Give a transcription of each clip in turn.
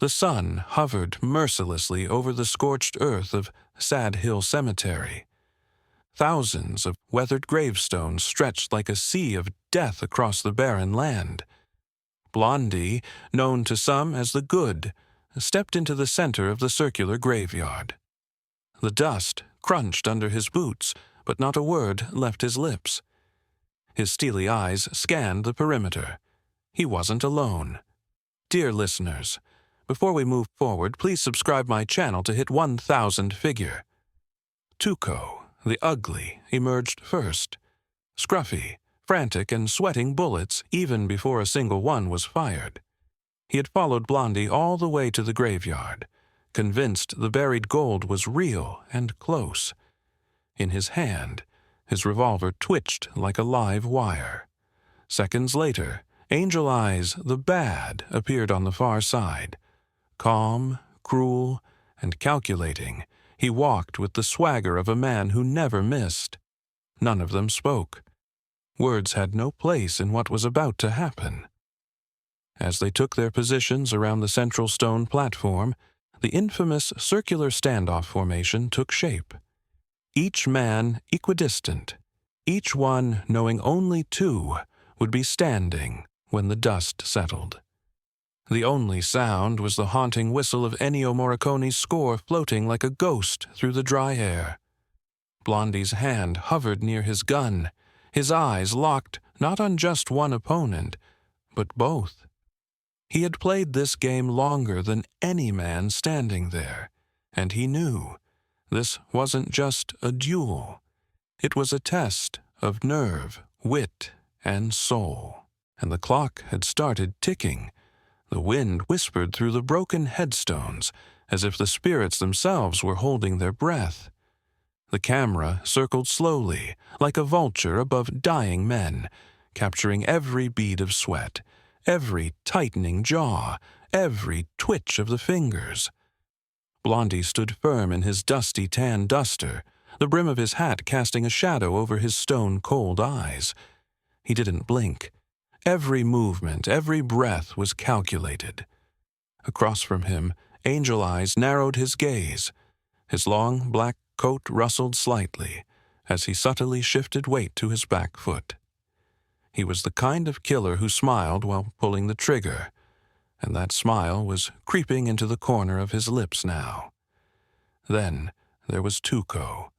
The sun hovered mercilessly over the scorched earth of Sad Hill Cemetery. Thousands of weathered gravestones stretched like a sea of death across the barren land. Blondie, known to some as the Good, stepped into the center of the circular graveyard. The dust crunched under his boots, but not a word left his lips. His steely eyes scanned the perimeter. He wasn't alone. Dear listeners, before we move forward, please subscribe my channel to hit 1,000 figure. Tuco, the ugly, emerged first. Scruffy, frantic and sweating bullets even before a single one was fired. He had followed Blondie all the way to the graveyard, convinced the buried gold was real and close. In his hand, his revolver twitched like a live wire. Seconds later, Angel Eyes, the Bad, appeared on the far side. Calm, cruel, and calculating, he walked with the swagger of a man who never missed. None of them spoke. Words had no place in what was about to happen. As they took their positions around the central stone platform, the infamous circular standoff formation took shape. Each man equidistant, each one knowing only two would be standing when the dust settled. The only sound was the haunting whistle of Ennio Morricone's score floating like a ghost through the dry air. Blondie's hand hovered near his gun, his eyes locked not on just one opponent, but both. He had played this game longer than any man standing there, and he knew this wasn't just a duel. It was a test of nerve, wit, and soul. And the clock had started ticking. The wind whispered through the broken headstones, as if the spirits themselves were holding their breath. The camera circled slowly, like a vulture above dying men, capturing every bead of sweat, every tightening jaw, every twitch of the fingers. Blondie stood firm in his dusty tan duster, the brim of his hat casting a shadow over his stone-cold eyes. He didn't blink. Every movement, every breath was calculated. Across from him, Angel Eyes narrowed his gaze. His long black coat rustled slightly as he subtly shifted weight to his back foot. He was the kind of killer who smiled while pulling the trigger, and that smile was creeping into the corner of his lips now. Then there was Tuco,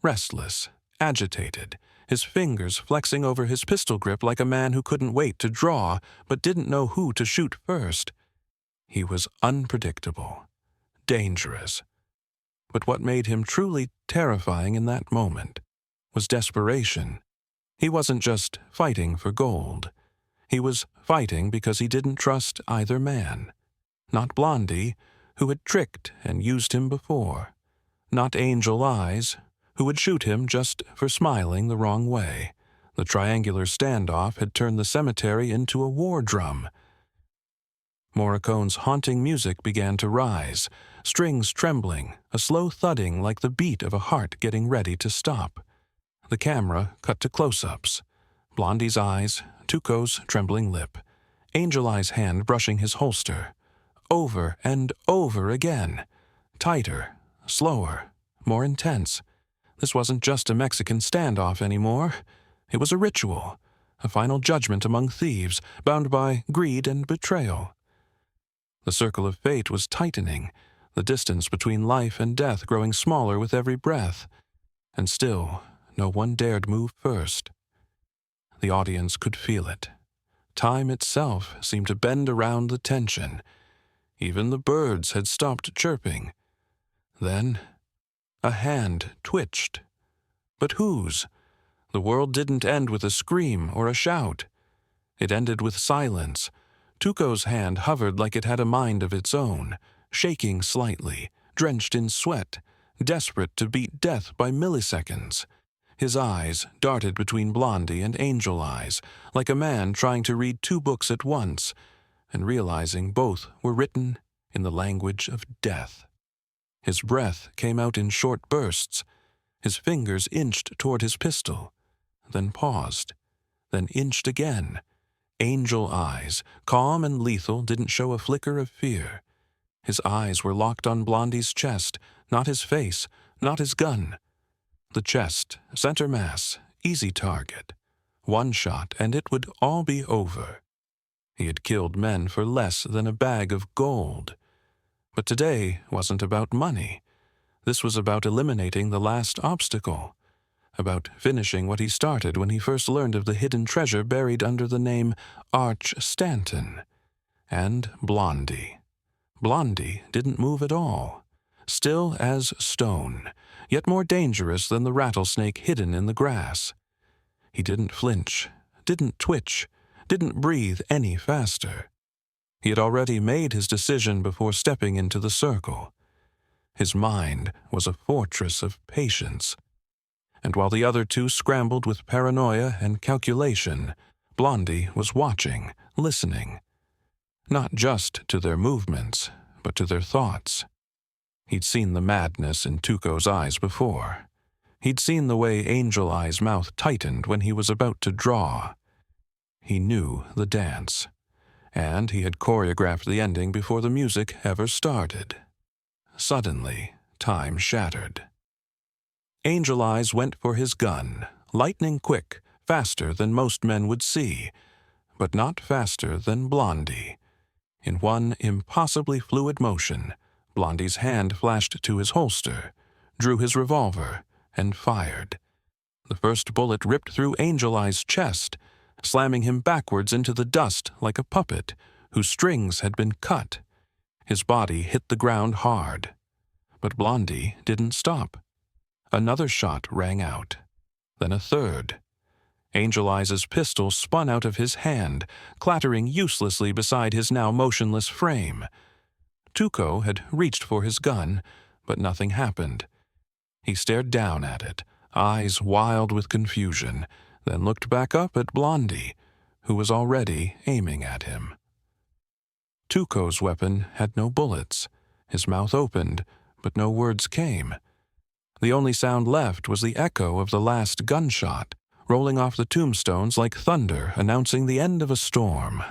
restless, agitated, his fingers flexing over his pistol grip like a man who couldn't wait to draw but didn't know who to shoot first. He was unpredictable, dangerous. But what made him truly terrifying in that moment was desperation. He wasn't just fighting for gold. He was fighting because he didn't trust either man. Not Blondie, who had tricked and used him before. Not Angel Eyes, who would shoot him just for smiling the wrong way. The triangular standoff had turned the cemetery into a war drum. Morricone's haunting music began to rise, strings trembling, a slow thudding like the beat of a heart getting ready to stop. The camera cut to close-ups. Blondie's eyes, Tuco's trembling lip, Angel Eyes' hand brushing his holster. Over and over again. Tighter, slower, more intense. This wasn't just a Mexican standoff anymore. It was a ritual, a final judgment among thieves, bound by greed and betrayal. The circle of fate was tightening, the distance between life and death growing smaller with every breath. And still, no one dared move first. The audience could feel it. Time itself seemed to bend around the tension. Even the birds had stopped chirping. Then a hand twitched. But whose? The world didn't end with a scream or a shout. It ended with silence. Tuco's hand hovered like it had a mind of its own, shaking slightly, drenched in sweat, desperate to beat death by milliseconds. His eyes darted between Blondie and Angel Eyes, like a man trying to read two books at once, and realizing both were written in the language of death. His breath came out in short bursts. His fingers inched toward his pistol, then paused, then inched again. Angel Eyes, calm and lethal, didn't show a flicker of fear. His eyes were locked on Blondie's chest, not his face, not his gun. The chest, center mass, easy target. One shot, and it would all be over. He had killed men for less than a bag of gold. But today wasn't about money. This was about eliminating the last obstacle, about finishing what he started when he first learned of the hidden treasure buried under the name Arch Stanton. And Blondie. Blondie didn't move at all, still as stone, yet more dangerous than the rattlesnake hidden in the grass. He didn't flinch, didn't twitch, didn't breathe any faster. He had already made his decision before stepping into the circle. His mind was a fortress of patience. And while the other two scrambled with paranoia and calculation, Blondie was watching, listening. Not just to their movements, but to their thoughts. He'd seen the madness in Tuco's eyes before. He'd seen the way Angel Eye's mouth tightened when he was about to draw. He knew the dance, and he had choreographed the ending before the music ever started. Suddenly, time shattered. Angel Eyes went for his gun, lightning quick, faster than most men would see, but not faster than Blondie. In one impossibly fluid motion, Blondie's hand flashed to his holster, drew his revolver, and fired. The first bullet ripped through Angel Eye's chest, slamming him backwards into the dust like a puppet whose strings had been cut. His body hit the ground hard. But Blondie didn't stop. Another shot rang out. Then a third. Angel Eyes' pistol spun out of his hand, clattering uselessly beside his now motionless frame. Tuco had reached for his gun, but nothing happened. He stared down at it, eyes wild with confusion, then looked back up at Blondie, who was already aiming at him. Tuco's weapon had no bullets. His mouth opened, but no words came. The only sound left was the echo of the last gunshot, rolling off the tombstones like thunder announcing the end of a storm.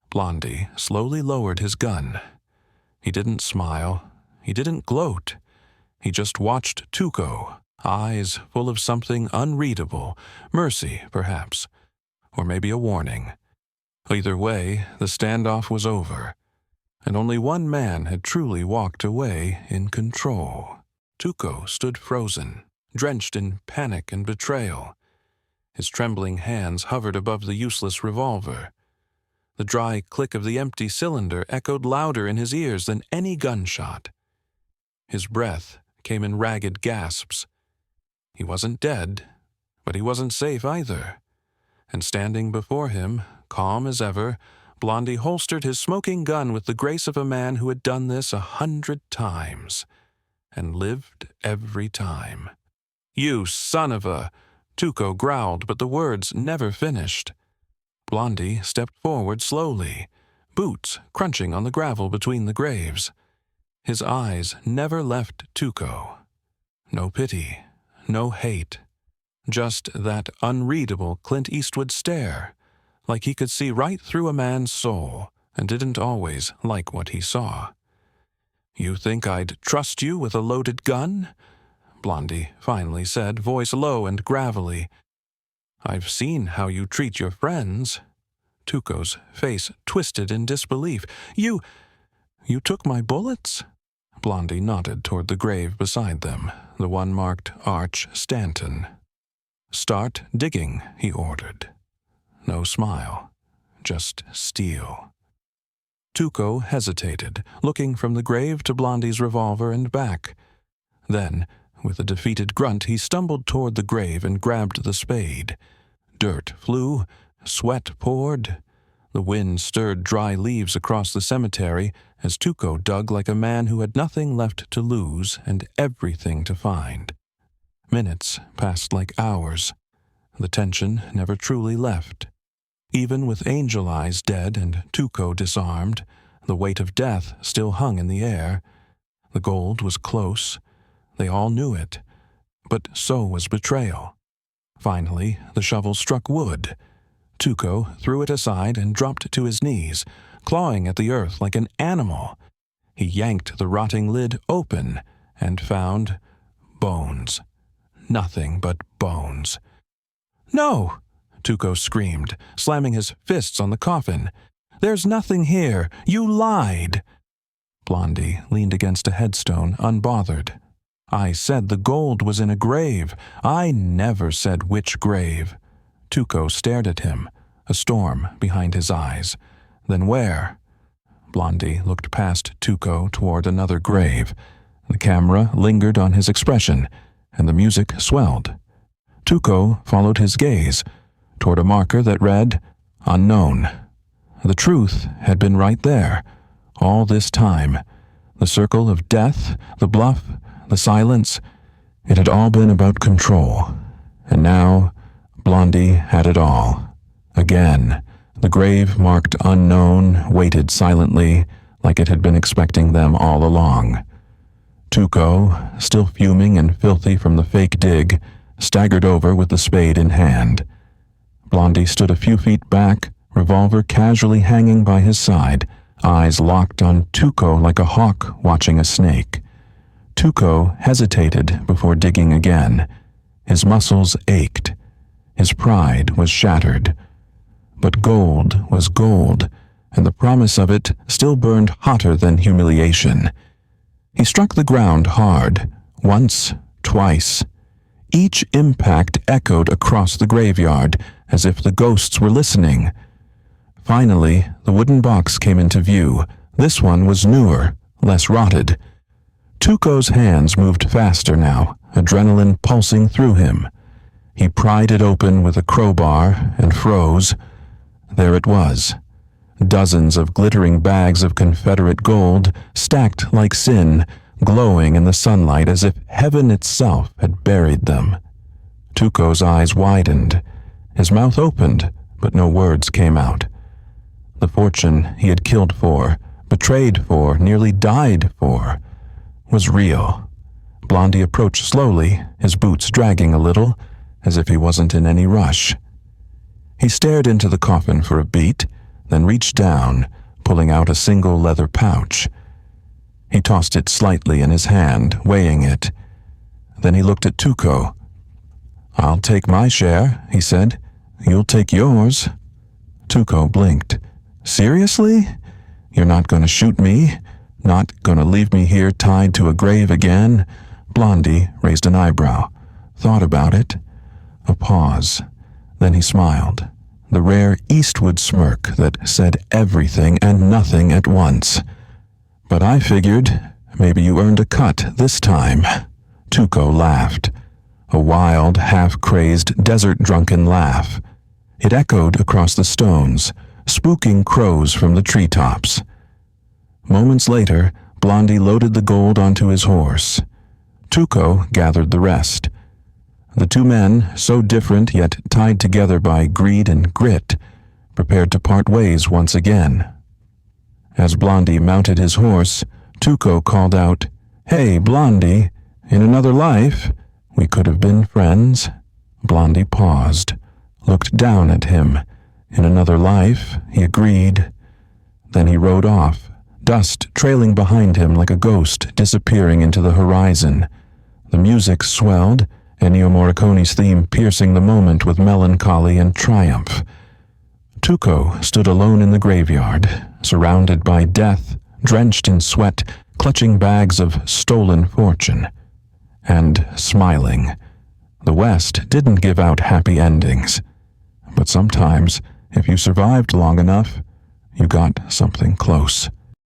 Blondie slowly lowered his gun. He didn't smile. He didn't gloat. He just watched Tuco, eyes full of something unreadable, mercy, perhaps, or maybe a warning. Either way, the standoff was over, and only one man had truly walked away in control. Tuco stood frozen, drenched in panic and betrayal. His trembling hands hovered above the useless revolver. The dry click of the empty cylinder echoed louder in his ears than any gunshot. His breath came in ragged gasps. He wasn't dead, but he wasn't safe either. And standing before him, calm as ever, Blondie holstered his smoking gun with the grace of a man who had done this 100 times, and lived every time. "You son of a..." Tuco growled, but the words never finished. Blondie stepped forward slowly, boots crunching on the gravel between the graves. His eyes never left Tuco. No pity, no hate. Just that unreadable Clint Eastwood stare, like he could see right through a man's soul and didn't always like what he saw. "You think I'd trust you with a loaded gun?" Blondie finally said, voice low and gravelly. "I've seen how you treat your friends." Tuco's face twisted in disbelief. You took my bullets?" Blondie nodded toward the grave beside them, the one marked Arch Stanton. "Start digging," he ordered. No smile, just steel. Tuco hesitated, looking from the grave to Blondie's revolver and back. Then, with a defeated grunt, he stumbled toward the grave and grabbed the spade. Dirt flew, sweat poured. The wind stirred dry leaves across the cemetery as Tuco dug like a man who had nothing left to lose and everything to find. Minutes passed like hours. The tension never truly left. Even with Angel Eyes dead and Tuco disarmed, the weight of death still hung in the air. The gold was close. They all knew it. But so was betrayal. Finally, the shovel struck wood. Tuco threw it aside and dropped to his knees, clawing at the earth like an animal. He yanked the rotting lid open and found bones. Nothing but bones. "No!" Tuco screamed, slamming his fists on the coffin. "There's nothing here! You lied!" Blondie leaned against a headstone, unbothered. "I said the gold was in a grave. I never said which grave." Tuco stared at him, a storm behind his eyes. "Then where?" Blondie looked past Tuco toward another grave. The camera lingered on his expression, and the music swelled. Tuco followed his gaze toward a marker that read, "Unknown." The truth had been right there, all this time. The circle of death, the bluff, the silence, it had all been about control. And now, Blondie had it all. Again, the grave marked unknown waited silently, like it had been expecting them all along. Tuco, still fuming and filthy from the fake dig, staggered over with the spade in hand. Blondie stood a few feet back, revolver casually hanging by his side, eyes locked on Tuco like a hawk watching a snake. Tuco hesitated before digging again. His muscles ached. His pride was shattered. But gold was gold, and the promise of it still burned hotter than humiliation. He struck the ground hard, once, twice. Each impact echoed across the graveyard, as if the ghosts were listening. Finally, the wooden box came into view. This one was newer, less rotted. Tuco's hands moved faster now, adrenaline pulsing through him. He pried it open with a crowbar and froze. There it was. Dozens of glittering bags of Confederate gold, stacked like sin, glowing in the sunlight as if heaven itself had buried them. Tuco's eyes widened. His mouth opened, but no words came out. The fortune he had killed for, betrayed for, nearly died for, was real. Blondie approached slowly, his boots dragging a little, as if he wasn't in any rush. He stared into the coffin for a beat, then reached down, pulling out a single leather pouch. He tossed it slightly in his hand, weighing it. Then he looked at Tuco. "I'll take my share," he said. "You'll take yours." Tuco blinked. "Seriously? You're not going to shoot me? Not going to leave me here tied to a grave again?" Blondie raised an eyebrow, thought about it. A pause. Then he smiled, the rare Eastwood smirk that said everything and nothing at once. "But I figured maybe you earned a cut this time." Tuco laughed, a wild, half-crazed, desert-drunken laugh. It echoed across the stones, spooking crows from the treetops. Moments later, Blondie loaded the gold onto his horse. Tuco gathered the rest. The two men, so different yet tied together by greed and grit, prepared to part ways once again. As Blondie mounted his horse, Tuco called out, "Hey, Blondie, in another life, we could have been friends." Blondie paused, looked down at him. "In another life," he agreed. Then he rode off, dust trailing behind him like a ghost disappearing into the horizon. The music swelled, Ennio Morricone's theme piercing the moment with melancholy and triumph. Tuco stood alone in the graveyard, surrounded by death, drenched in sweat, clutching bags of stolen fortune. And smiling. The West didn't give out happy endings. But sometimes, if you survived long enough, you got something close.